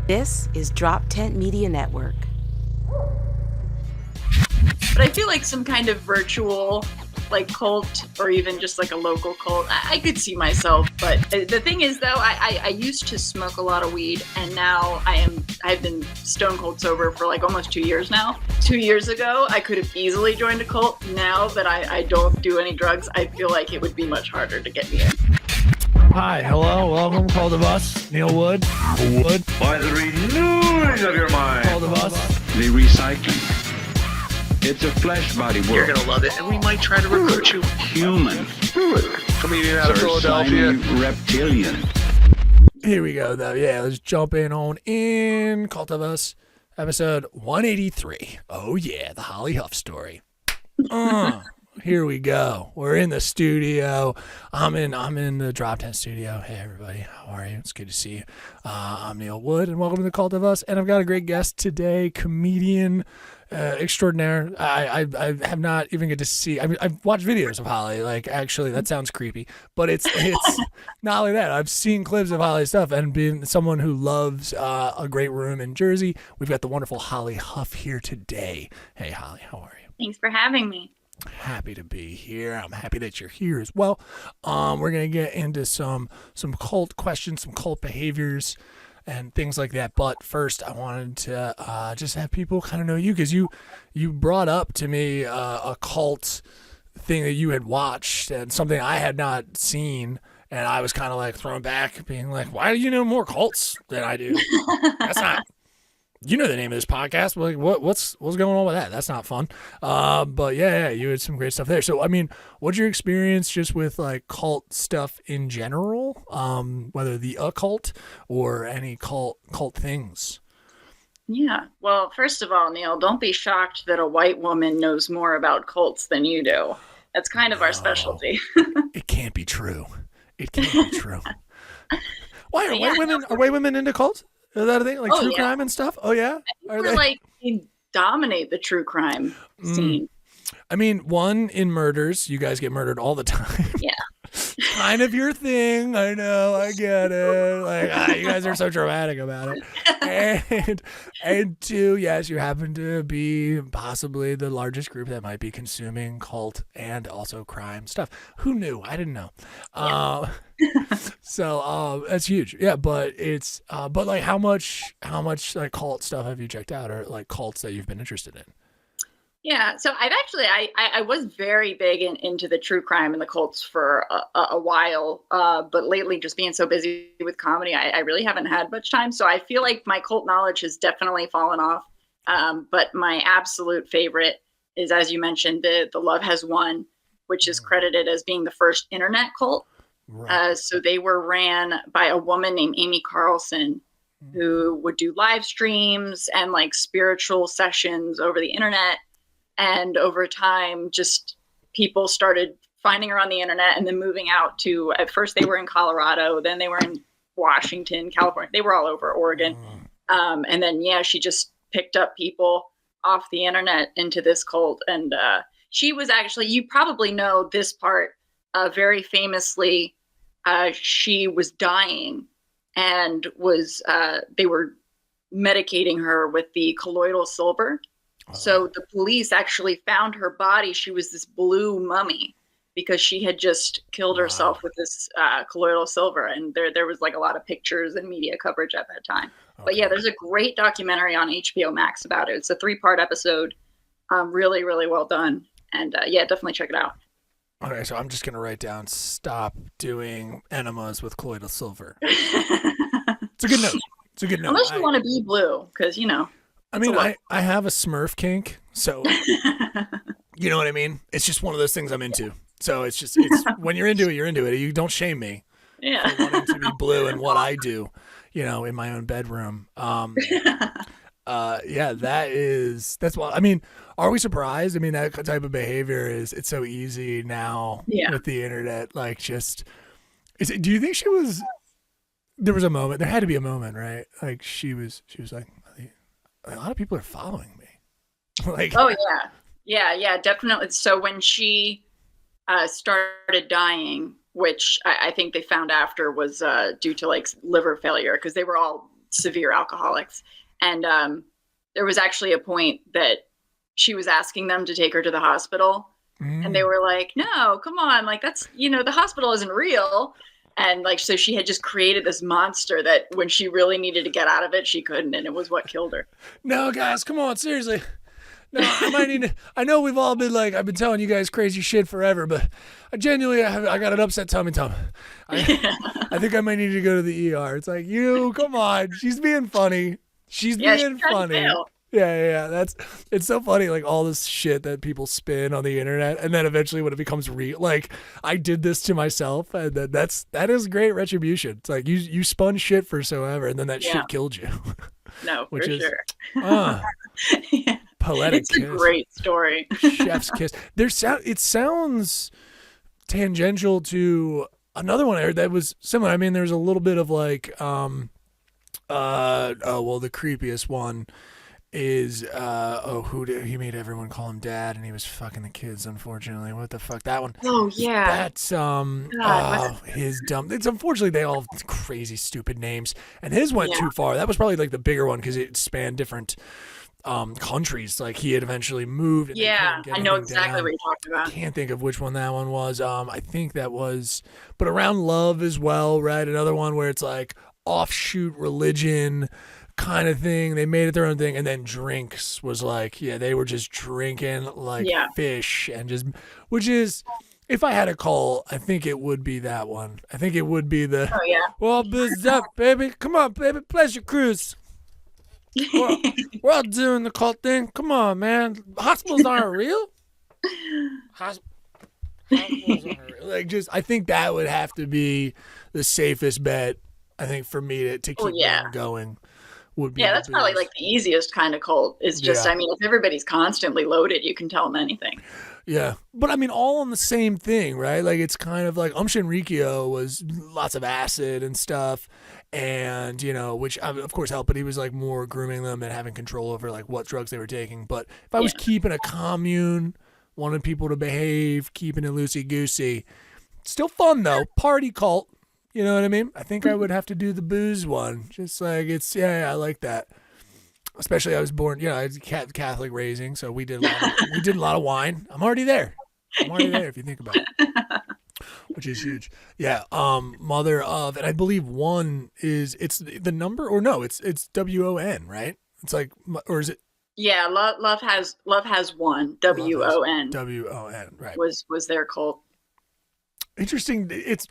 This is Drop Tent Media Network. But I feel like some kind of virtual like cult or even just like a local cult, I could see myself. But the thing is though, I used to smoke a lot of weed, and now I've been stone cold sober for like almost 2 years now. 2 years ago, I could have easily joined a cult. Now that I don't do any drugs, I feel like it would be much harder to get me in. Hi, hello, welcome, Cult of Us, Neil Wood. By the renewing of your mind. Cult of Us. The recycling. It's a flesh body world. You're gonna love it, and we might try to recruit you. Human. Comedian out of Philadelphia. Reptilian. Here we go, though. Yeah, let's jump in Cult of Us, episode 183. Oh yeah, the Holly Huff story. Here we go. We're in the studio. I'm in the Drop Tent studio. Hey everybody, how are you? It's good to see you. I'm Neil Wood, and welcome to the Cult of Us. And I've got a great guest today, comedian extraordinaire. I have not even get to see. I mean, I've watched videos of Holly. Like, actually, that sounds creepy, but it's not like that. I've seen clips of Holly's stuff, and being someone who loves a great room in Jersey, we've got the wonderful Holly Huff here today. Hey Holly, how are you? Thanks for having me. Happy to be here. I'm happy that you're here as well. We're gonna get into some cult questions, some cult behaviors, and things like that. But first, I wanted to just have people kind of know you, because you brought up to me a cult thing that you had watched and something I had not seen, and I was kind of like thrown back, being like, "Why do you know more cults than I do? That's not." You know the name of this podcast. Like, what's going on with that? That's not fun. But yeah, you had some great stuff there. So, I mean, what's your experience just with like cult stuff in general? Whether the occult or any cult things. Yeah. Well, first of all, Neil, don't be shocked that a white woman knows more about cults than you do. That's kind of our specialty. It can't be true. It can't be true. Why are white women into cults? Is that a thing? Like true crime and stuff? Oh, yeah? We dominate the true crime scene. I mean, one, in murders, you guys get murdered all the time. Yeah. Kind of your thing. I know. I get it. Like, you guys are so dramatic about it. And two, yes, you happen to be possibly the largest group that might be consuming cult and also crime stuff. Who knew? I didn't know. Yeah. So that's huge. Yeah, but it's but like how much like cult stuff have you checked out, or like cults that you've been interested in? Yeah, so I've actually I was very big into the true crime and the cults for a while, but lately, just being so busy with comedy, I really haven't had much time. So I feel like my cult knowledge has definitely fallen off. But my absolute favorite is, as you mentioned, the Love Has Won, which is credited as being the first internet cult. Right. So they were ran by a woman named Amy Carlson, who would do live streams and like spiritual sessions over the internet. And over time, just people started finding her on the internet and then moving out to, at first they were in Colorado, then they were in Washington, California. They were all over Oregon. And then, she just picked up people off the internet into this cult. And she was actually, you probably know this part, very famously, she was dying and they were medicating her with the colloidal silver. So the police actually found her body. She was this blue mummy because she had just killed herself with this colloidal silver. And there was like a lot of pictures and media coverage at that time. Okay. But yeah, there's a great documentary on HBO Max about it. It's a 3-part episode. Really, really well done. And definitely check it out. Okay, so I'm just going to write down, stop doing enemas with colloidal silver. It's a good note. Unless you want to be blue, because, I mean, I have a Smurf kink, so you know what I mean? It's just one of those things I'm into. So it's when you're into it, you're into it. You don't shame me for wanting to be blue in what I do, in my own bedroom. That's why. I mean, are we surprised? I mean, that type of behavior it's so easy now with the internet. Like, do you think there was a moment, there had to be a moment, right? Like she was like, a lot of people are following me. Like, oh yeah, definitely. So when she started dying, which I think they found after was due to like liver failure, because they were all severe alcoholics. And there was actually a point that she was asking them to take her to the hospital. And they were like, no, come on. Like, that's, the hospital isn't real. And like, so she had just created this monster that when she really needed to get out of it, she couldn't. And it was what killed her. No, guys, come on. Seriously. No, I might need to, I know we've all been like, I've been telling you guys crazy shit forever, but I genuinely, I got an upset tummy. I think I might need to go to the ER. It's like, come on. She's being funny. She's being funny. Yeah. It's so funny. Like all this shit that people spin on the internet. And then eventually when it becomes real, like I did this to myself, and that is great retribution. It's like you spun shit for so ever, and then that shit killed you. No, Which for is, sure. Yeah. Poetic. It's a great story. Chef's kiss. It sounds tangential to another one I heard that was similar. I mean, there's a little bit of like, the creepiest one is, he made everyone call him dad, and he was fucking the kids, unfortunately. What the fuck? That one. Oh, yeah. That's, his dumb. It's unfortunately, they all have crazy, stupid names, and his went too far. That was probably like the bigger one because it spanned different countries. Like he had eventually moved. And I know exactly what you're talking about. I can't think of which one that one was. I think that was, but around love as well, right? Another one where it's like offshoot religion kind of thing. They made it their own thing. And then drinks was like, they were just drinking like fish and just, which is, if I had a call, I think it would be that one. I think it would be the, well, business up, baby. Come on, baby. Pleasure cruise. We're all doing the cult thing. Come on, man. Hospitals aren't real. Hospitals aren't real. Like, just, I think that would have to be the safest bet. I think for me to keep them going would be. Yeah, that's probably like the easiest kind of cult. Is just, I mean, if everybody's constantly loaded, you can tell them anything. Yeah, but I mean, all on the same thing, right? Like, it's kind of like Shinrikyo was lots of acid and stuff. And, which of course helped, but he was like more grooming them and having control over like what drugs they were taking. But if I was keeping a commune, wanted people to behave, keeping it loosey-goosey, still fun though, party cult, you know what I mean? I think I would have to do the booze one. Just like I like that. Especially I was born, I was Catholic raising, so we did a lot of wine. I'm already there if you think about it. Which is huge. Yeah. Mother of, and I believe one is, it's the number, or no, it's WON, right? It's like, or is it? Yeah. Love has one. WON. WON, right. Was their cult. Interesting. It's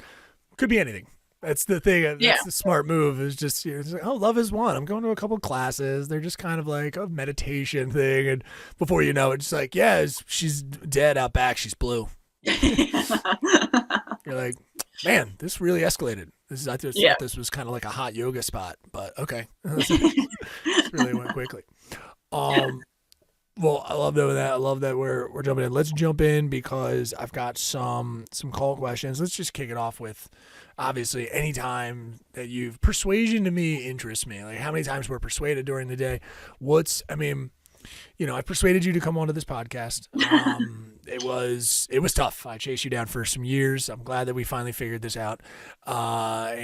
could be anything. That's the thing. That's the smart move is just, it's like, oh, love is one. I'm going to a couple classes. They're just kind of like a meditation thing. And before you know it, it's like, she's dead out back. She's blue. You're like, man, this really escalated. I just thought this was kind of like a hot yoga spot, but okay. This really went quickly. Well, I love that. I love that we're jumping in. Let's jump in because I've got some call questions. Let's just kick it off with, obviously, anytime that persuasion to me interests me. Like how many times we're persuaded during the day. I persuaded you to come onto this podcast. It was tough. I chased you down for some years. I'm glad that we finally figured this out. But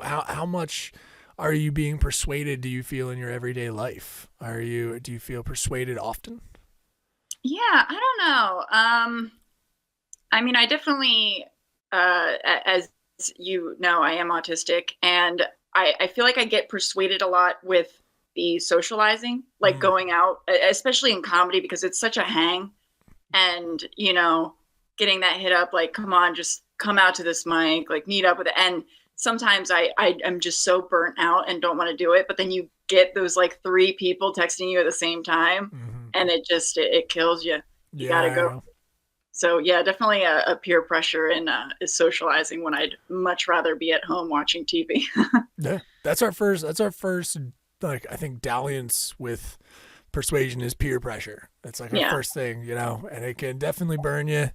how much are you being persuaded, do you feel, in your everyday life? Do you feel persuaded often? Yeah, I don't know. I mean, I definitely, as you know, I am autistic, and I feel like I get persuaded a lot with the socializing, like going out, especially in comedy, because it's such a hang. And, getting that hit up, like, come on, just come out to this mic, like meet up with it. And sometimes I'm just so burnt out and don't want to do it. But then you get those like 3 people texting you at the same time, and it kills you. You gotta go. So yeah, definitely a peer pressure and is socializing when I'd much rather be at home watching TV. Yeah, that's our first, like, I think dalliance with persuasion is peer pressure. That's like our first thing, and it can definitely burn you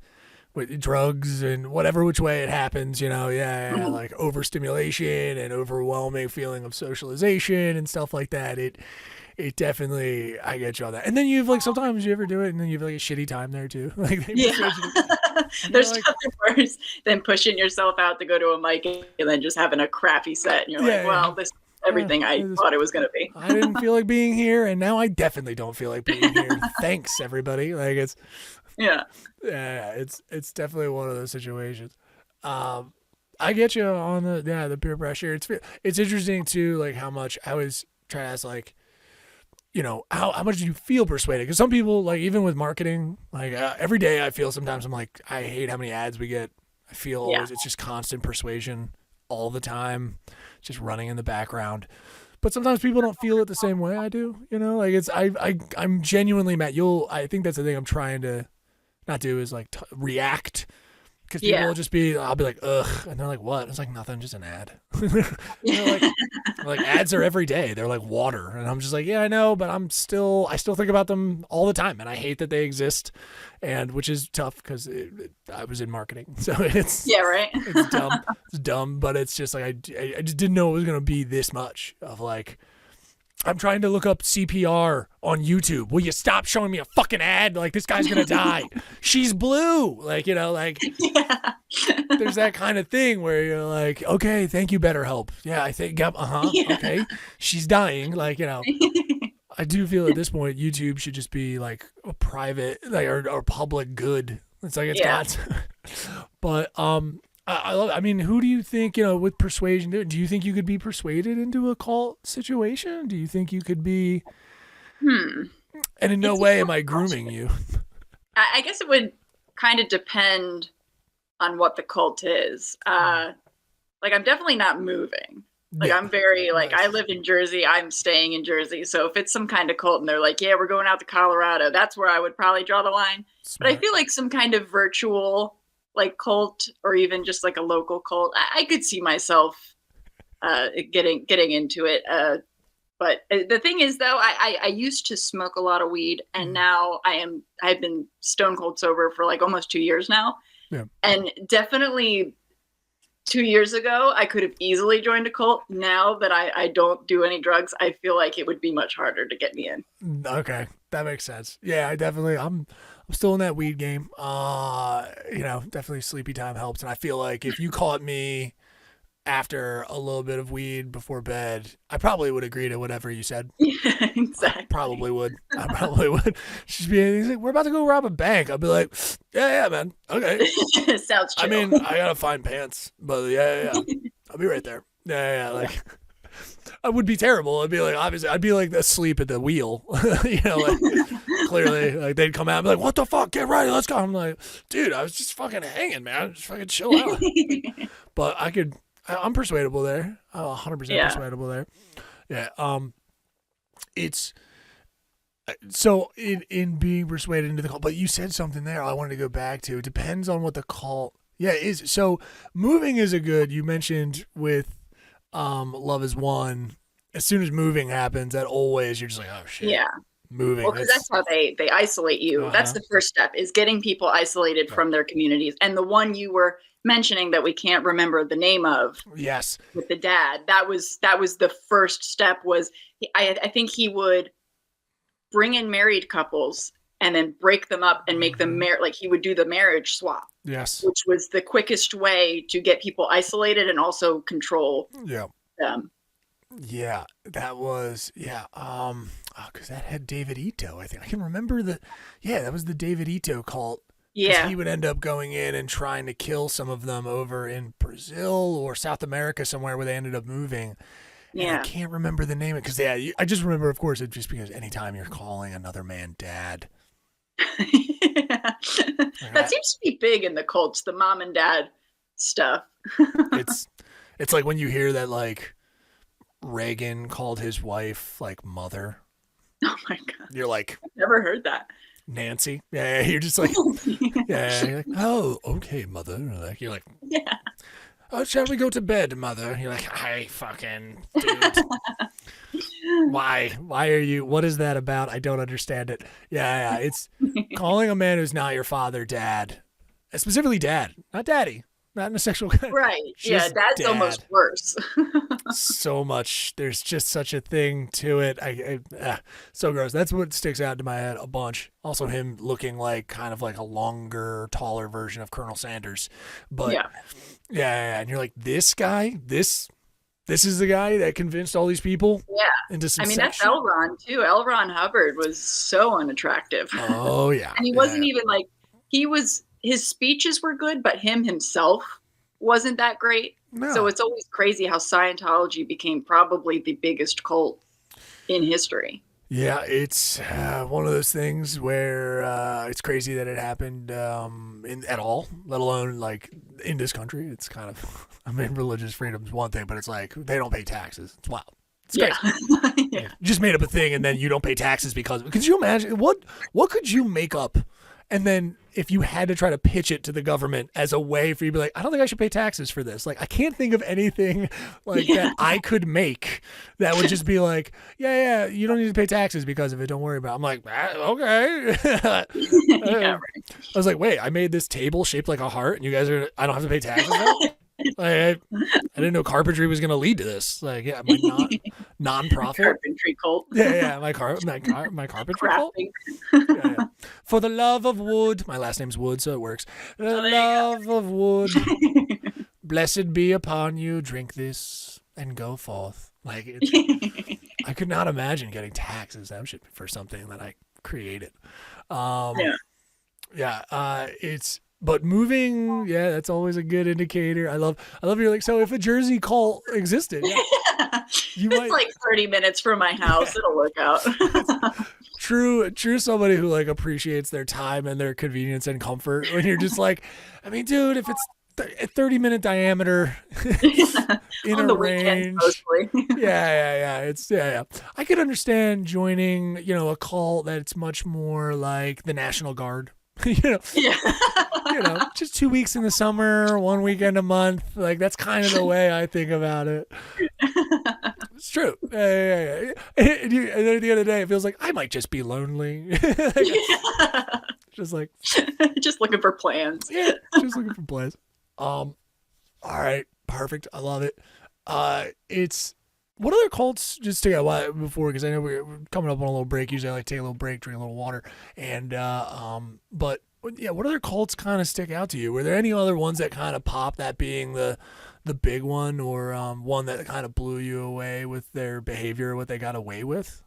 with drugs and whatever which way it happens, like overstimulation and overwhelming feeling of socialization and stuff like that. It definitely, I get you on that. And then you've like, sometimes you ever do it and then you have like a shitty time there too. Like, there's nothing worse than pushing yourself out to go to a mic and then just having a crappy set. And you're like, well, this everything I thought it was going to be. I didn't feel like being here, and now I definitely don't feel like being here. Thanks, everybody. Like Yeah. It's definitely one of those situations. I get you on the peer pressure. It's interesting too, like how much I was trying to ask, like, you know, how much do you feel persuaded? Because some people, like, even with marketing, like every day I feel sometimes I'm like, I hate how many ads we get. I feel always it's just constant persuasion all the time, just running in the background. But sometimes people don't feel it the same way I do. You know, like I'm genuinely mad. I think that's the thing I'm trying to not do is like react. Because people will just I'll be like, ugh. And they're like, what? It's like, nothing, just an ad. like, ads are every day. They're like water. And I'm just like, yeah, I know, but I still think about them all the time. And I hate that they exist. And which is tough because I was in marketing. So it's, right. It's dumb. It's dumb, but it's just like, I just didn't know it was going to be this much of like, I'm trying to look up CPR on YouTube. Will you stop showing me a fucking ad? Like, this guy's going to die. She's blue. Like, you know, like, there's that kind of thing where you're like, okay, thank you, BetterHelp. Yeah, I think, okay. She's dying. Like, you know, I do feel at this point, YouTube should just be like a private, like, or public good. It's like, it's got, but, I mean, who do you think, you know, with persuasion, do you think you could be persuaded into a cult situation? Do you think you could be, and in no way am I grooming you. I guess it would kind of depend on what the cult is. Like, I'm definitely not moving. Like, I'm very, like, I live in Jersey. I'm staying in Jersey. So if it's some kind of cult and they're like, yeah, we're going out to Colorado, that's where I would probably draw the line. Smart. But I feel like some kind of virtual, like, cult or even just like a local cult, I could see myself getting into it. But the thing is, though, I used to smoke a lot of weed, and now I've been stone cold sober for like almost 2 years now. Yeah. And definitely 2 years ago, I could have easily joined a cult. Now that I don't do any drugs, I feel like it would be much harder to get me in. Okay, that makes sense. Yeah, I'm still in that weed game. You know, definitely sleepy time helps. And I feel like if you caught me after a little bit of weed before bed, I probably would agree to whatever you said. Yeah, exactly. I probably would. She's he's like, we're about to go rob a bank. I'll be like, yeah, man. Okay. Sounds chill. I mean, I gotta find pants, but yeah. I'll be right there. Yeah. Like, I would be terrible. I'd be like, obviously, I'd be like asleep at the wheel. You know, like, clearly, like, they'd come out and be like, what the fuck? Get ready, let's go. I'm like, dude, I was just fucking hanging, man. Just fucking chill out. But I'm persuadable there. I'm 100% persuadable there. Yeah. It's so in being persuaded into the cult, but you said something there I wanted to go back to. It depends on what the cult is. So moving is you mentioned with Love Is One. As soon as moving happens, that always you're just like, oh shit. Yeah. Moving. Well, because that's how they isolate you. That's the first step, is getting people isolated from their communities. And the one you were mentioning that we can't remember the name of, yes, with the dad, that was the first step. Was I think he would bring in married couples and then break them up and make them like he would do the marriage swap. Yes, which was the quickest way to get people isolated and also control them. Yeah, that was because that had David Ito. I think I can remember that was the David Ito cult. Yeah, he would end up going in and trying to kill some of them over in Brazil or South America somewhere where they ended up moving. Yeah, and I can't remember the name of it because I just remember, of course, it's just because anytime you're calling another man dad. That seems to be big in the cults, the mom and dad stuff. It's like when you hear that, like, Reagan called his wife like mother. Oh my god! You're like, I've never heard that. Nancy. Yeah, you're just like, you're like, oh, okay, mother. Like, you're like, yeah. Oh, shall we go to bed, mother? You're like, I fucking dude. Why are you? What is that about? I don't understand it. Yeah. It's calling a man who's not your father dad, specifically dad, not daddy. Not in a sexual kind. Right. Yeah, that's dad. Almost worse. So much. There's just such a thing to it. So gross. That's what sticks out to my head a bunch. Also him looking like kind of like a longer, taller version of Colonel Sanders. But yeah. And you're like, this guy, this This is the guy that convinced all these people Yeah. into some I mean, sex that's L. Ron, too. L. Ron Hubbard was so unattractive. Oh, yeah. And he wasn't even like, his speeches were good, but himself wasn't that great. No. So it's always crazy how Scientology became probably the biggest cult in history. Yeah, it's one of those things where it's crazy that it happened at all, let alone like in this country. It's kind of, I mean, religious freedom is one thing, but it's like they don't pay taxes. It's wild. It's crazy. Yeah. You just made up a thing and then you don't pay taxes because. Could you imagine what could you make up? And then if you had to try to pitch it to the government as a way for you to be like, I don't think I should pay taxes for this. Like, I can't think of anything like that I could make that would just be like, yeah, you don't need to pay taxes because of it. Don't worry about it. I'm like, okay. Yeah, right. I was like, wait, I made this table shaped like a heart and you guys I don't have to pay taxes now? Like, I didn't know carpentry was going to lead to this. Like, yeah, my non-profit. Carpentry cult. Yeah, my carpentry cult. Crafting. Yeah. For the love of wood. My last name's Wood, so it works. The love of wood. Blessed be upon you. Drink this and go forth. Like, I could not imagine getting taxes for something that I created. But moving, that's always a good indicator. I love you're like, so if a Jersey cult existed, you it's might like 30 minutes from my house. It'll work out. True somebody who like appreciates their time and their convenience and comfort. When you're just like, I mean, dude, if it's a 30-minute diameter in On a the range, weekends, mostly. yeah. I could understand joining, a cult that's much more like the National Guard. Just 2 weeks in the summer, 1 weekend a month. Like, that's kind of the way I think about it. It's true. Yeah. And then at the end of the day, it feels like I might just be lonely. Just like, just looking for plans. Yeah, just looking for plans. All right, perfect. I love it. What other cults, just to get before, because I know we're coming up on a little break. Usually I like to take a little break, drink a little water. And, but yeah, what other cults kind of stick out to you? Were there any other ones that kind of pop, that being the big one, or one that kind of blew you away with their behavior, what they got away with?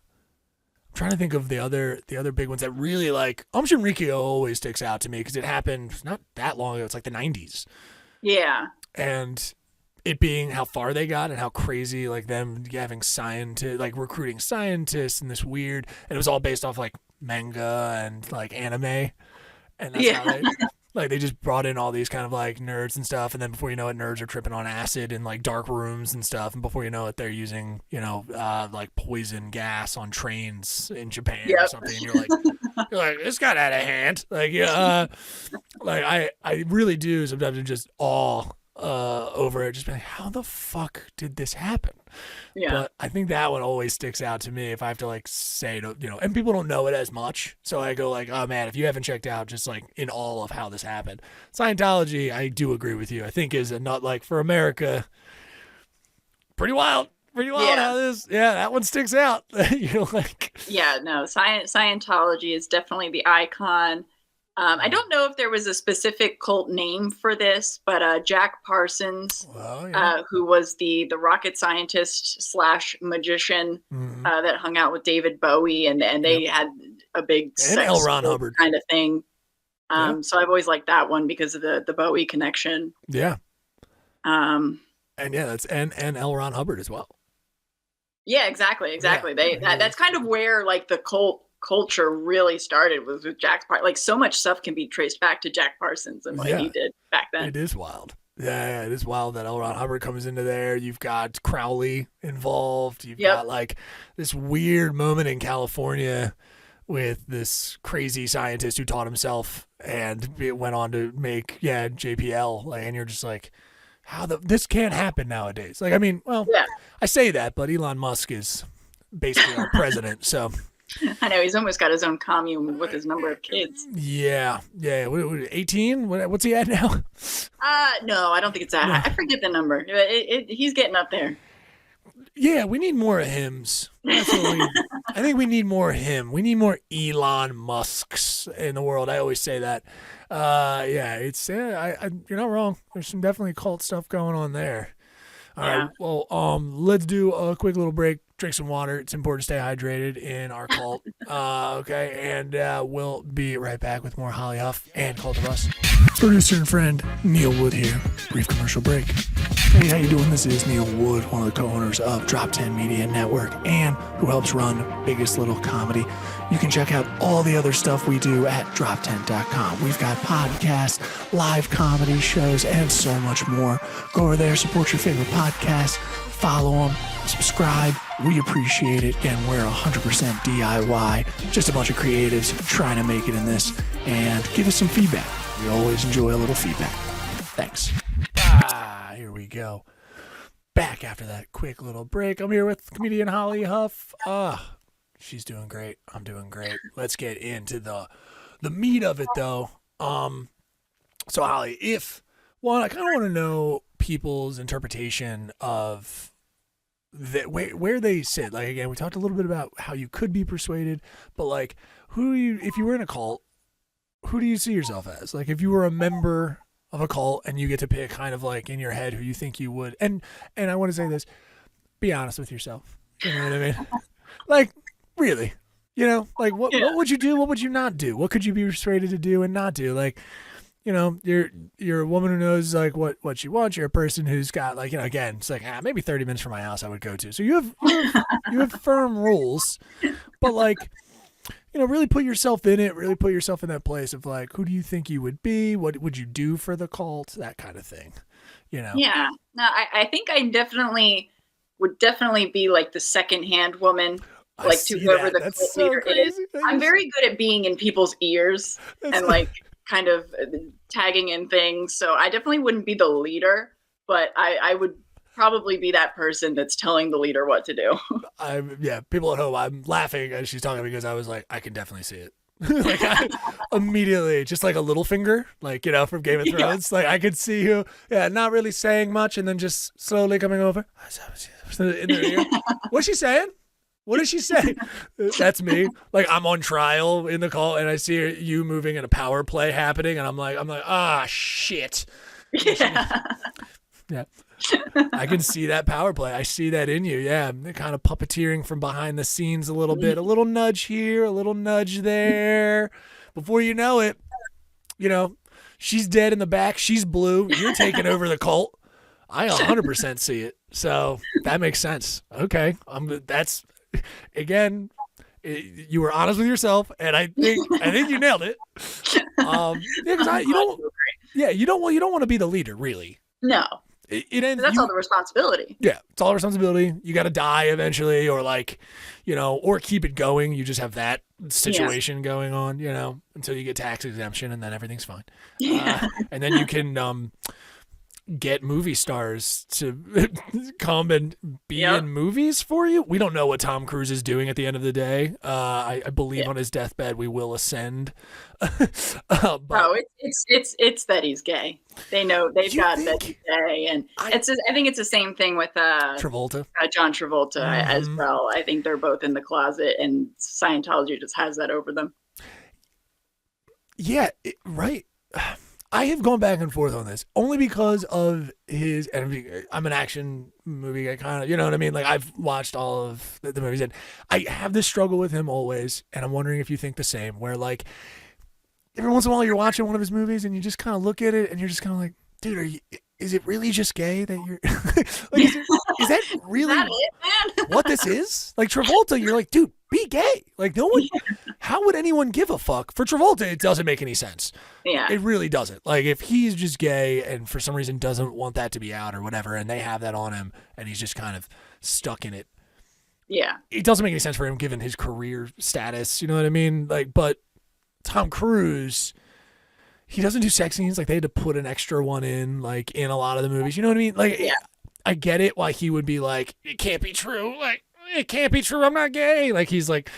I'm trying to think of the other big ones that really, like, Shinrikyo always sticks out to me because it happened not that long ago. It's like the 90s. Yeah. And it being how far they got and how crazy, like, them having recruiting scientists and this weird, and it was all based off like manga and like anime, and that's how they just brought in all these kind of like nerds and stuff, and then before you know it, nerds are tripping on acid in like dark rooms and stuff, and before you know it, they're using like poison gas on trains in Japan or something, and you're like this got out of hand. Like, like I really do sometimes. I'm just over it, just being like, how the fuck did this happen? Yeah. But I think that one always sticks out to me if I have to like say to, and people don't know it as much. So I go like, oh man, if you haven't checked out just like in all of how this happened. Scientology, I do agree with you. I think is not like for America, pretty wild how this, that one sticks out. Scientology is definitely the icon. I don't know if there was a specific cult name for this, but Jack Parsons, who was the rocket scientist / magician that hung out with David Bowie, and they had a big and L. Ron Hubbard kind of thing. So I've always liked that one because of the Bowie connection. Yeah. That's and L. Ron Hubbard as well. Yeah, exactly. Yeah. That's kind of where like the cult culture really started, was with Jack Parsons. Like, so much stuff can be traced back to Jack Parsons and what he did back then. It is wild. Yeah, it is wild that L. Ron Hubbard comes into there. You've got Crowley involved. You've got like this weird moment in California with this crazy scientist who taught himself and went on to make JPL. Like, and you're just like, this can't happen nowadays. Like, I mean, I say that, but Elon Musk is basically our president, so. I know, he's almost got his own commune with his number of kids. Yeah. 18? What's he at now? No, I don't think it's that high. I forget the number. He's getting up there. Yeah, we need more of hims. I think we need more of him. We need more Elon Musks in the world. I always say that. You're not wrong. There's some definitely cult stuff going on there. All right. Well, let's do a quick little break. Drink some water. It's important to stay hydrated in our cult. Okay, and we'll be right back with more Holly Huff and Cult of Us. Producer and friend Neil Wood here. Brief commercial break. Hey, how you doing? This is Neil Wood, one of the co-owners of Drop 10 Media Network and who helps run Biggest Little Comedy. You can check out all the other stuff we do at drop10.com. We've got podcasts, live comedy shows, and so much more. Go over there, support your favorite podcasts, follow them, subscribe. We appreciate it, and we're 100% DIY. Just a bunch of creatives trying to make it in this, and give us some feedback. We always enjoy a little feedback. Thanks. Here we go. Back after that quick little break. I'm here with comedian Holly Huff. She's doing great. I'm doing great. Let's get into the meat of it, though. So Holly, I kind of want to know people's interpretation of where they sit. Like, again, we talked a little bit about how you could be persuaded, but like, if you were in a cult, who do you see yourself as? Like, if you were a member of a cult and you get to pick kind of like in your head who you think you would, and I want to say this, be honest with yourself. You know what I mean? Like, really, like what would you do? What would you not do? What could you be persuaded to do and not do? Like, you're a woman who knows like what she wants. You're a person who's got like, again, it's like, maybe 30 minutes from my house I would go to. So you have firm rules, but like, really put yourself in it, really put yourself in that place of like, who do you think you would be? What would you do for the cult? That kind of thing, Yeah. No, I think I would definitely be like the secondhand woman. Like to whoever the cult leader is. I'm very good at being in people's ears and like kind of tagging in things. So I definitely wouldn't be the leader, but I would probably be that person that's telling the leader what to do. People at home, I'm laughing as she's talking because I was like, I can definitely see it. Like I immediately, just like a little finger, like, from Game of Thrones. Like I could see who, not really saying much and then just slowly coming over in their ear. What's she saying? What is she saying? That's me. Like I'm on trial in the call and I see you moving and a power play happening and I'm like, shit. Yeah. I can see that power play. I see that in you. Yeah. Kind of puppeteering from behind the scenes a little bit. A little nudge here, a little nudge there. Before you know it, she's dead in the back. She's blue. You're taking over the cult. I 100% see it. So that makes sense. Okay. Again, you were honest with yourself, and I think you nailed it. Because you don't want to be the leader, really. No, that's all the responsibility. Yeah, it's all the responsibility. You got to die eventually, or like, or keep it going. You just have that situation going on, until you get tax exemption, and then everything's fine. Yeah, and then you can get movie stars to come and be in movies for you. We don't know what Tom Cruise is doing at the end of the day. I believe on his deathbed we will ascend. No, it's that he's gay. They know that he's gay, and I think it's the same thing with Travolta, John Travolta as well. I think they're both in the closet, and Scientology just has that over them. Yeah, right. I have gone back and forth on this only because of his, and I'm an action movie guy, kind of, you know what I mean? Like I've watched all of the movies and I have this struggle with him always. And I'm wondering if you think the same, where like every once in a while you're watching one of his movies and you just kind of look at it and you're just kind of like, dude, is it really just gay that you're like, is that really what this is? Like Travolta, you're like, dude, be gay. Like no one, how would anyone give a fuck? For Travolta, it doesn't make any sense. Yeah. It really doesn't. Like if he's just gay and for some reason doesn't want that to be out or whatever, and they have that on him and he's just kind of stuck in it. Yeah. It doesn't make any sense for him given his career status. You know what I mean? Like, but Tom Cruise, he doesn't do sex scenes. Like they had to put an extra one in, like in a lot of the movies. You know what I mean? Like, I get it why he would be like, it can't be true. Like, it can't be true. I'm not gay. Like he's like,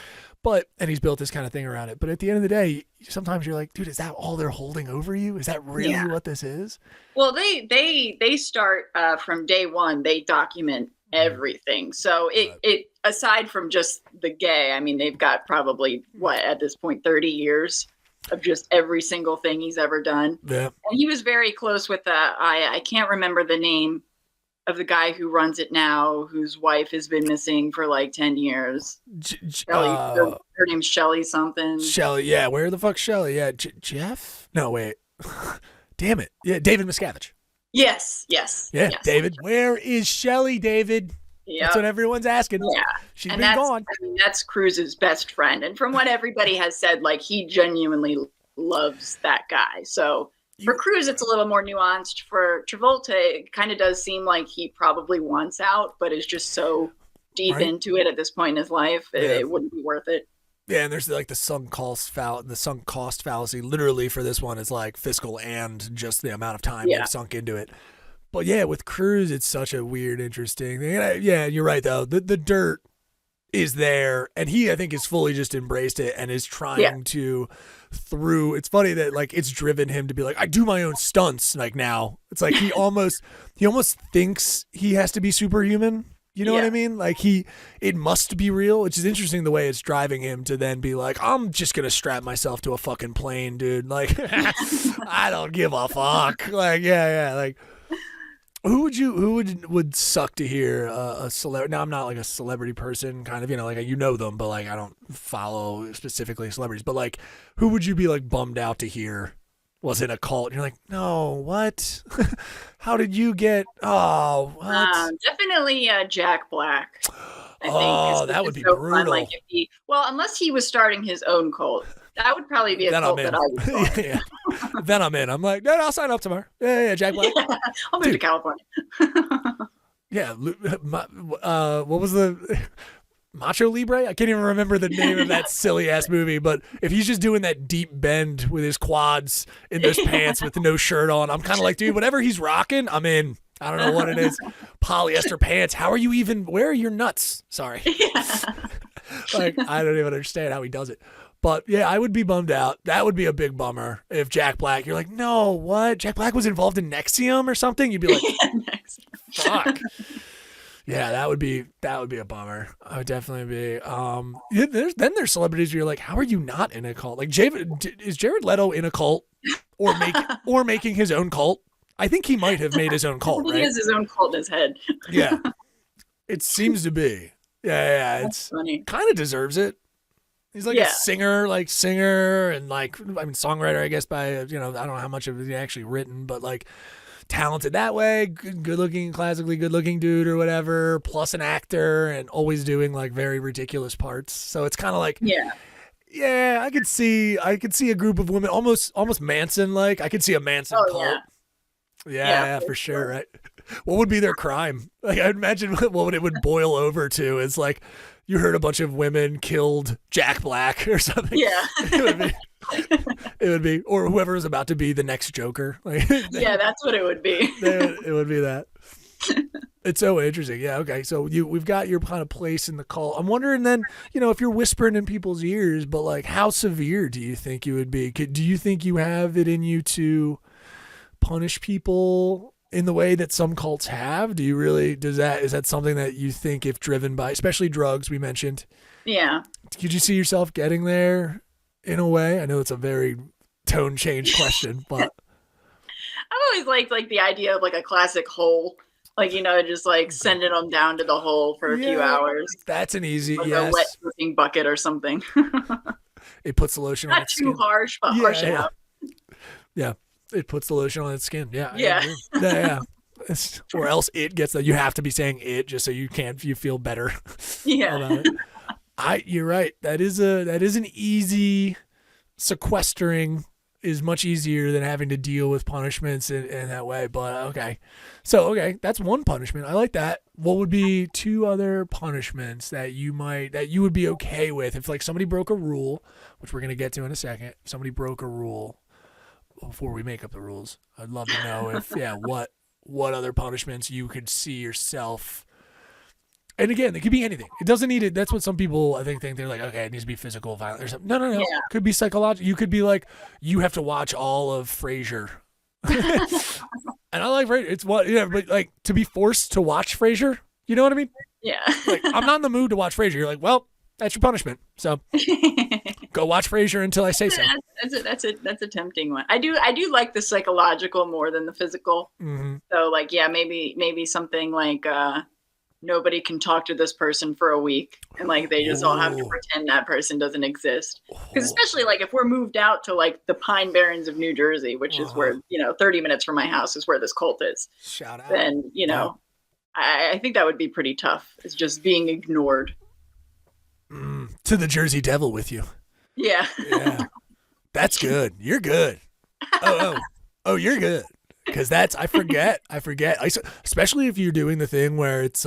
and he's built this kind of thing around it. But at the end of the day, sometimes you're like, dude, is that all they're holding over you? Is that really what this is? Well, they start from day one. They document everything. So it aside from just the gay, I mean, they've got probably at this point 30 years of just every single thing he's ever done. Yeah. And he was very close with I can't remember the name the guy who runs it now, whose wife has been missing for like 10 years. Shelly, her name's Shelly something. Shelly, yeah. Where the fuck's Shelly? Yeah, Jeff? No, wait. Damn it. Yeah, David Miscavige. Yes. Yeah, yes. David. Where is Shelly, David? Yep. That's what everyone's asking. Yeah. She's and been gone. I mean, that's Cruise's best friend. And from what everybody has said, like, he genuinely loves that guy. So for Cruise, it's a little more nuanced. For Travolta, it kind of does seem like he probably wants out, but is just so deep into it at this point in his life, it wouldn't be worth it. Yeah, and there's like the sunk cost fallacy. Literally for this one, it's like fiscal and just the amount of time they've sunk into it. But yeah, with Cruise, it's such a weird, interesting thing. And yeah, you're right though. The dirt is there, and he, I think, has fully just embraced it and is trying to through. It's funny that like it's driven him to be like, I do my own stunts. Like now, it's like he almost thinks he has to be superhuman. You know what I mean? Like it must be real, which is interesting the way it's driving him to then be like, I'm just going to strap myself to a fucking plane, dude. Like, I don't give a fuck. Like, yeah. Like, who would suck to hear a celebrity? Now, I'm not like a celebrity person, kind of, like, them, but like, I don't follow specifically celebrities, but like, who would you be like bummed out to hear was in a cult? And you're like, no, what? How did you get? Oh, what? Definitely Jack Black. I think, that would be so brutal. Fun. Like unless he was starting his own cult, that would probably be a cult that I would join. Yeah. Then I'm in. I'm like, no, I'll sign up tomorrow. Yeah, Jack Black. Yeah, I'll move to California. Yeah, what was the Macho Libre? I can't even remember the name of that silly ass movie, but if he's just doing that deep bend with his quads in those pants with no shirt on, I'm kind of like, dude, whatever he's rocking, I'm in. I don't know what it is. Polyester pants. How are you even, where are your nuts? Sorry. Yeah. Like, I don't even understand how he does it. But yeah, I would be bummed out. That would be a big bummer if Jack Black, you're like, no, what? Jack Black was involved in Nexium or something? You'd be like, fuck. Yeah, that would be a bummer. I would definitely be. There's celebrities where you're like, how are you not in a cult? Like, is Jared Leto in a cult or making his own cult? I think he might have made his own cult, right? He has his own cult in his head. Yeah, it seems to be. Yeah, it's funny. Kind of deserves it. He's like a singer, and like, I mean, songwriter, I guess, by, I don't know how much of it he actually written, but like talented that way, good looking, classically good looking dude or whatever, plus an actor and always doing like very ridiculous parts. So it's kind of like, yeah, I could see a group of women, almost Manson, like I could see a Manson cult. Yeah, for sure. Right. What would be their crime? Like, I'd imagine what it would boil over to is like, you heard a bunch of women killed Jack Black or something. Yeah. It would be, or whoever was about to be the next Joker. Like, yeah, that's what it would be. It would be that. It's so interesting. Yeah. Okay. So we've got your kind of place in the cult. I'm wondering then, if you're whispering in people's ears, but like, how severe do you think you would be? Do you think you have it in you to punish people in the way that some cults have? Do you really, is that something that you think, if driven by, especially drugs we mentioned? Yeah. Could you see yourself getting there in a way? I know it's a very tone change question, but I've always liked like the idea of like a classic hole, like, just like sending them down to the hole for a few hours. That's an easy, like a wet cooking bucket or something. It puts the lotion on its skin. Not too harsh, but harsh enough. Yeah. It puts the lotion on its skin. Yeah. Yeah. Or else it gets that. You have to be saying it just so you feel better. Yeah. About it. You're right. That is an easy sequestering is much easier than having to deal with punishments in that way. But okay. So, that's one punishment. I like that. What would be two other punishments that you would be okay with if like somebody broke a rule, which we're going to get to in a second. If somebody broke a rule before we make up the rules, I'd love to know if, what other punishments you could see yourself. And again, it could be anything. It doesn't need it. That's what some people, I think they're like, okay, it needs to be physical violence or something. No. Yeah. It could be psychological. You could be like, you have to watch all of Frasier. And I like Frasier. It's but like to be forced to watch Frasier, you know what I mean? Yeah. Like, I'm not in the mood to watch Frasier. You're like, well, that's your punishment. So Go watch Frasier until I say so. That's a tempting one. I do like the psychological more than the physical. Mm-hmm. So like, yeah, maybe something like nobody can talk to this person for a week, and like they just all have to pretend that person doesn't exist. Because especially like if we're moved out to like the Pine Barrens of New Jersey, which is where 30 minutes from my house is where this cult is. Shout out. Then I think that would be pretty tough. It's just being ignored. To the Jersey Devil with you. Yeah. Yeah. That's good. You're good. Oh, you're good. Because I forget. Especially if you're doing the thing where it's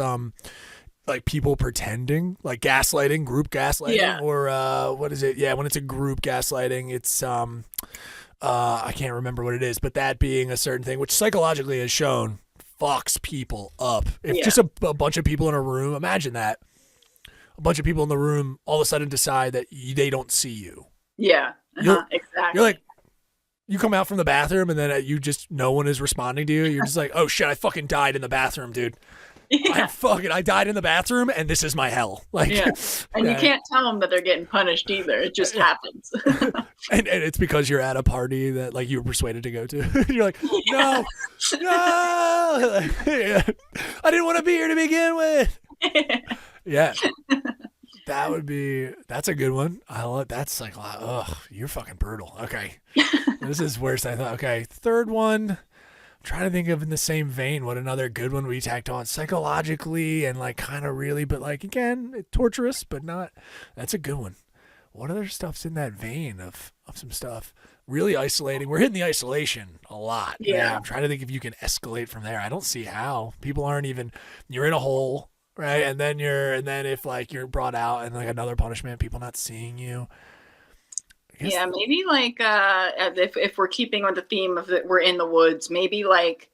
like people pretending, like gaslighting, group gaslighting, or what is it? Yeah, when it's a group gaslighting, it's I can't remember what it is, but that being a certain thing, which psychologically has shown fucks people up. If just a bunch of people in a room, imagine that. A bunch of people in the room all of a sudden decide that they don't see you. Yeah, exactly. You're like, you come out from the bathroom and then no one is responding to you. You're just like, oh shit, I fucking died in the bathroom, dude. Yeah. I died in the bathroom and this is my hell. Like, and you can't tell them that they're getting punished either. It just happens. and it's because you're at a party that like you were persuaded to go to. You're like, no, I didn't want to be here to begin with. Yeah. That's a good one. I love that's like, ugh, you're fucking brutal. Okay. This is worse than I thought. Okay. Third one. I'm trying to think of in the same vein what another good one we tacked on psychologically and like kind of really, but like again, torturous, but not. That's a good one. What other stuff's in that vein of some stuff? Really isolating. We're hitting the isolation a lot. Yeah. I'm trying to think if you can escalate from there. I don't see how. People aren't even, you're in a hole. Right. And then if like you're brought out and like another punishment, people not seeing you. Yeah, maybe like if we're keeping with the theme of that we're in the woods, maybe like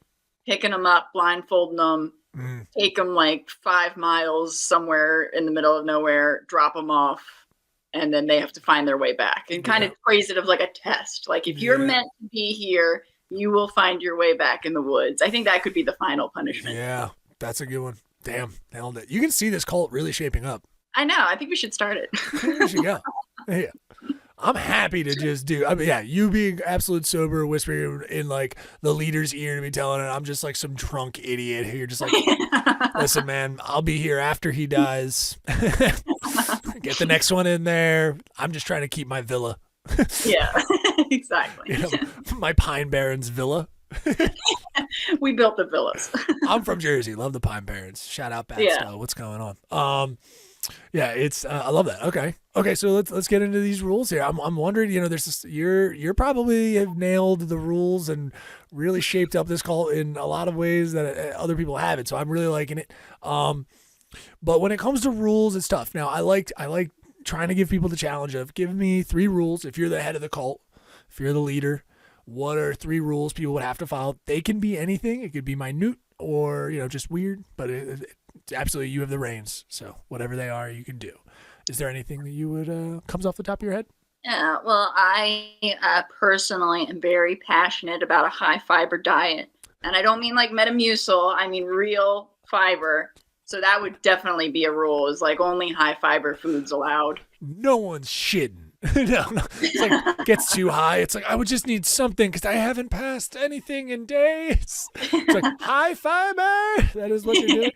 picking them up, blindfolding them, take them like 5 miles somewhere in the middle of nowhere, drop them off, and then they have to find their way back and kind of phrase it as like a test. Like if you're meant to be here, you will find your way back in the woods. I think that could be the final punishment. Yeah, that's a good one. Damn, nailed it. You can see this cult really shaping up. I know. I think we should start it. We should go. Yeah. I'm happy to just do. I mean, yeah, you being absolute sober, whispering in like the leader's ear to be telling it. I'm just like some drunk idiot who you're just like, listen, man, I'll be here after he dies. Get the next one in there. I'm just trying to keep my villa. Yeah, exactly. My Pine Barrens villa. We built the villas. I'm from Jersey. Love the Pine Barrens. Shout out Batstow. What's going on? Yeah, it's I love that. Okay, so let's get into these rules here. I'm wondering, there's this, you're probably have nailed the rules and really shaped up this cult in a lot of ways that other people haven't. So I'm really liking it. But when it comes to rules, it's tough. Now I like trying to give people the challenge of give me 3 rules. If you're the head of the cult, if you're the leader, what are 3 rules people would have to follow? They can be anything. It could be minute or, just weird, but absolutely you have the reins. So whatever they are, you can do. Is there anything that you would, comes off the top of your head? Yeah, well, I personally am very passionate about a high fiber diet. And I don't mean like Metamucil, I mean real fiber. So that would definitely be a rule, is like only high fiber foods allowed. No one's shitting. No. It's like gets too high. It's like I would just need something because I haven't passed anything in days. It's like high fiber. That is what you're doing.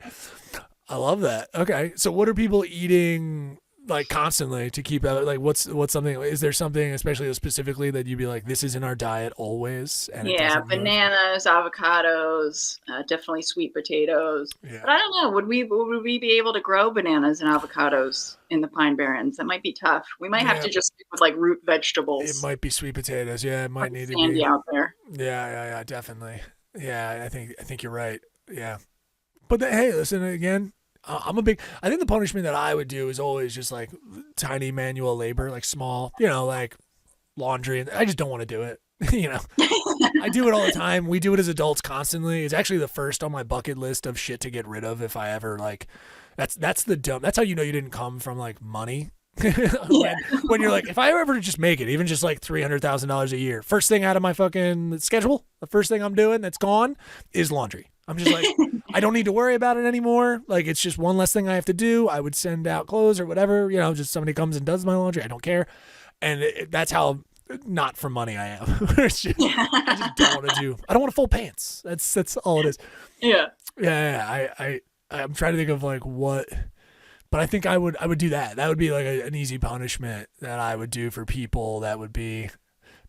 I love that. Okay, so what are people eating like constantly to keep out? Like what's something? Is there something especially specifically that you'd be like, this is in our diet always? And bananas, avocados, definitely sweet potatoes. Yeah. But I don't know. Would we be able to grow bananas and avocados in the Pine Barrens? That might be tough. We might have to just stick with like root vegetables. It might be sweet potatoes. Yeah, it might need to be out there. Yeah, definitely. Yeah, I think you're right. Yeah, but hey, listen again. I think the punishment that I would do is always just like tiny manual labor, like small, like laundry. And I just don't want to do it. I do it all the time. We do it as adults constantly. It's actually the first on my bucket list of shit to get rid of. If I ever like, that's how you know you didn't come from like money. when you're like, if I ever just make it, even just like $300,000 a year, first thing out of my fucking schedule, the first thing I'm doing that's gone is laundry. I'm just like, I don't need to worry about it anymore. Like, it's just one less thing I have to do. I would send out clothes or whatever, just somebody comes and does my laundry. I don't care. that's how not for money I am. I just don't want to do. I don't want to fold pants. That's all it is. Yeah. Yeah. I'm trying to think of like what, but I think I would do that. That would be like an easy punishment that I would do for people that would be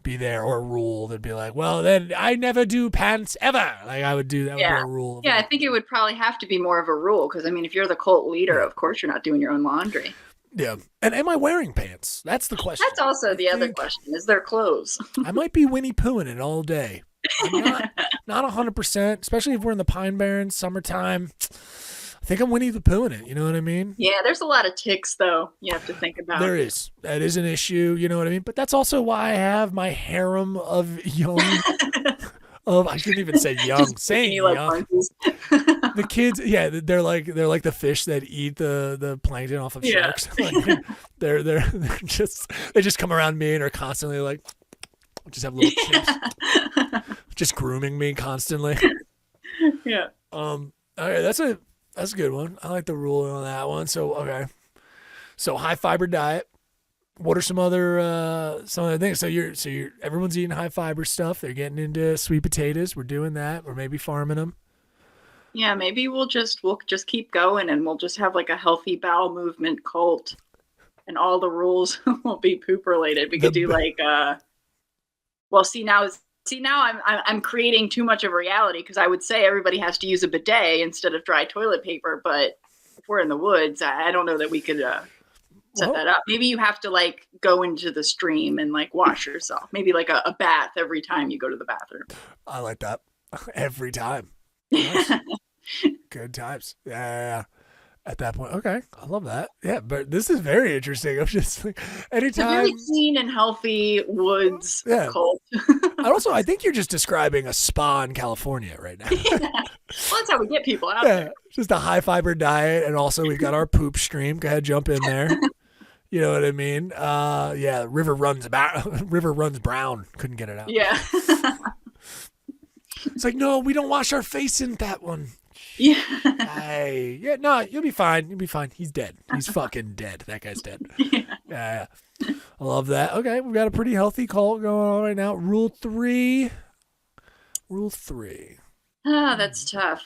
there, or a rule that'd be like, well, then I never do pants ever. Like I would do that. Would be a rule. Yeah, I think it would probably have to be more of a rule because I mean, if you're the cult leader, of course you're not doing your own laundry. Yeah, and am I wearing pants? That's the question. That's also the other question: is there clothes? I might be Winnie Poohing it all day. I'm not 100%, especially if we're in the Pine Barrens, summertime. I think I'm Winnie the Poohing it. You know what I mean? Yeah, there's a lot of ticks though. You have to think about. There is. That is an issue. You know what I mean? But that's also why I have my harem of young. I shouldn't even say young. Saying young. The kids, yeah, they're like the fish that eat the plankton off of sharks. Like, they just come around me and are constantly like, just have little chips, just grooming me constantly. Yeah. All right, that's a good one. I like the rule on that one. So okay, so high fiber diet. What are some other things? So you're everyone's eating high fiber stuff. They're getting into sweet potatoes. We're doing that. We're maybe farming them. Yeah, maybe we'll just keep going and we'll just have like a healthy bowel movement cult, and all the rules will be poop related. We could do like now I'm creating too much of a reality because I would say everybody has to use a bidet instead of dry toilet paper, but if we're in the woods, I don't know that we could set that up. Maybe you have to like go into the stream and like wash yourself. Maybe like a bath every time you go to the bathroom. I like that. Every time. Nice. Good times. Yeah. At that point. Okay. I love that. Yeah, but this is very interesting. I'm just like, anytime. It's a very clean and healthy woods cult. I think you're just describing a spa in California right now. Yeah. Well, that's how we get people out there. Just a high fiber diet. And also we've got our poop stream. Go ahead, jump in there. You know what I mean? River runs brown. Couldn't get it out. Yeah. It's like, no, we don't wash our face in that one. Yeah. Hey, yeah, no, you'll be fine. You'll be fine. He's dead. He's fucking dead. That guy's dead. Yeah. I love that. Okay, we've got a pretty healthy cult going on right now. Rule 3. Oh, that's tough.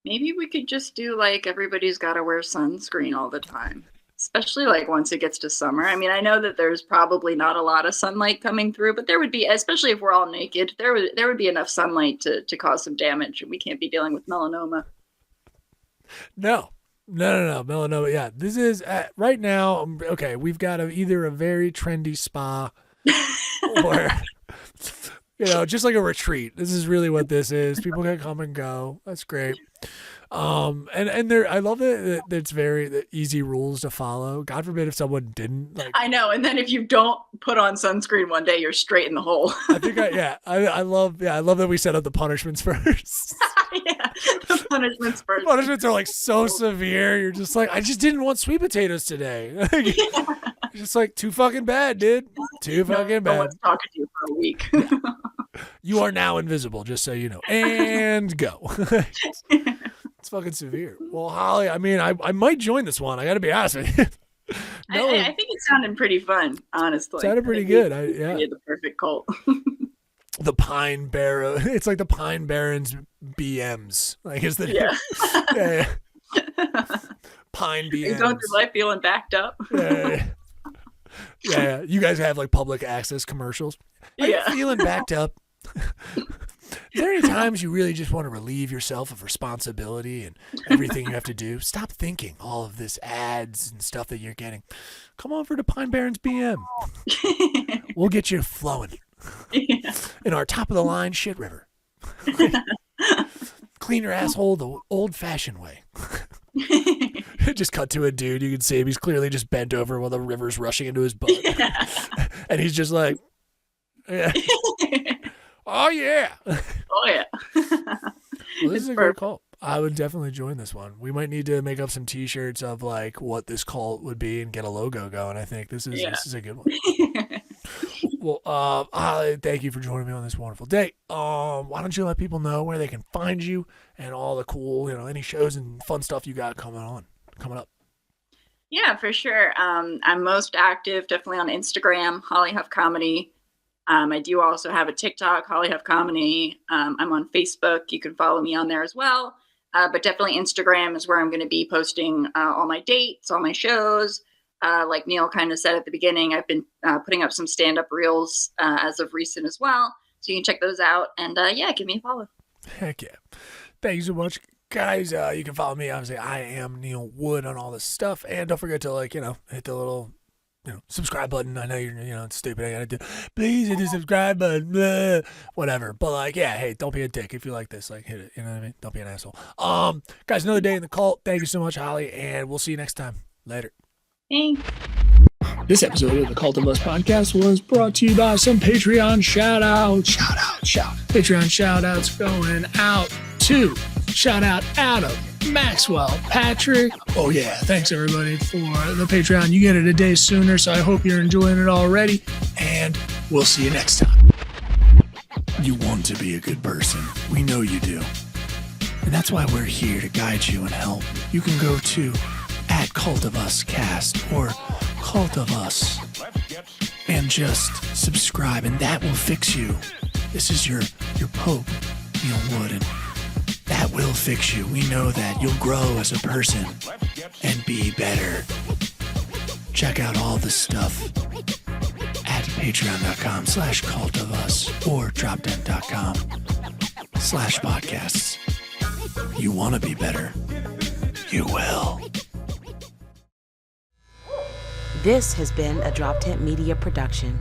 Maybe we could just do like everybody's got to wear sunscreen all the time. Especially like once it gets to summer. I mean, I know that there's probably not a lot of sunlight coming through, but there would be, especially if we're all naked, there would be enough sunlight to cause some damage, and we can't be dealing with melanoma. No, melanoma. Yeah, this is right now. Okay, we've got either a very trendy spa or just like a retreat. This is really what this is. People can come and go. That's great. And there, I love it that it's very easy rules to follow. God forbid if someone didn't. Like, I know, and then if you don't put on sunscreen one day, you're straight in the hole. I love that we set up the punishments first. The punishments first. Punishments are like so severe. You're just like, I just didn't want sweet potatoes today. Just like too fucking bad, dude. Too fucking bad. No one's talking to you for a week. You are now invisible, just so you know. And go. It's fucking severe. Well, Holly, I mean, I might join this one. I got to be honest with you. I think it sounded pretty fun, honestly. Sounded pretty good. The perfect cult. The Pine Barrow. It's like the Pine Barrens BMs. Like, is the yeah. Pine BMs. You're going through life feeling backed up. Yeah. You guys have like public access commercials. Are you feeling backed up? Is there any times you really just want to relieve yourself of responsibility and everything you have to do? Stop thinking all of this ads and stuff that you're getting. Come over to Pine Barrens BM. We'll get you flowing in our top of the line shit river. Clean your asshole the old-fashioned way. Just cut to a dude. You can see him. He's clearly just bent over while the river's rushing into his butt. And he's just like, oh, yeah. Oh, yeah. Well, this is a good call. I would definitely join this one. We might need to make up some T-shirts of like what this cult would be and get a logo going. I think this is a good one. Well, thank you for joining me on this wonderful day. Why don't you let people know where they can find you and all the cool, any shows and fun stuff you got coming up? Yeah, for sure. I'm most active definitely on Instagram, Holly Huff Comedy. I do also have a TikTok, Holly Huff Comedy. I'm on Facebook. You can follow me on there as well. But definitely Instagram is where I'm going to be posting all my dates, all my shows. Like Neil kind of said at the beginning, I've been putting up some stand-up reels as of recent as well. So you can check those out. And yeah, give me a follow. Heck yeah. Thank you so much, guys. You can follow me. Obviously, I am Neil Wood on all this stuff. And don't forget to, hit the little, subscribe button. I know it's stupid. I got to do. Please hit the subscribe button. Blah. Whatever. But, hey, don't be a dick if you like this. Hit it. You know what I mean? Don't be an asshole. Guys, another day in the cult. Thank you so much, Holly. And we'll see you next time. Later. Thanks. This episode of the Cult of Us podcast was brought to you by some Patreon shout-outs. Patreon shout-outs going out to shout out Adam, Maxwell, Patrick. Oh yeah, thanks everybody for the Patreon. You get it a day sooner, so I hope you're enjoying it already. And we'll see you next time. You want to be a good person. We know you do. And that's why we're here to guide you and help. You can go to @CultOfUsCast or Cult of Us and just subscribe, and that will fix you. This is your Pope, Neil Wood, and that will fix you. We know that you'll grow as a person and be better. Check out all the stuff at patreon.com/cultofus or droptent.com/podcasts. You want to be better. You will. This has been a Drop Tent Media production.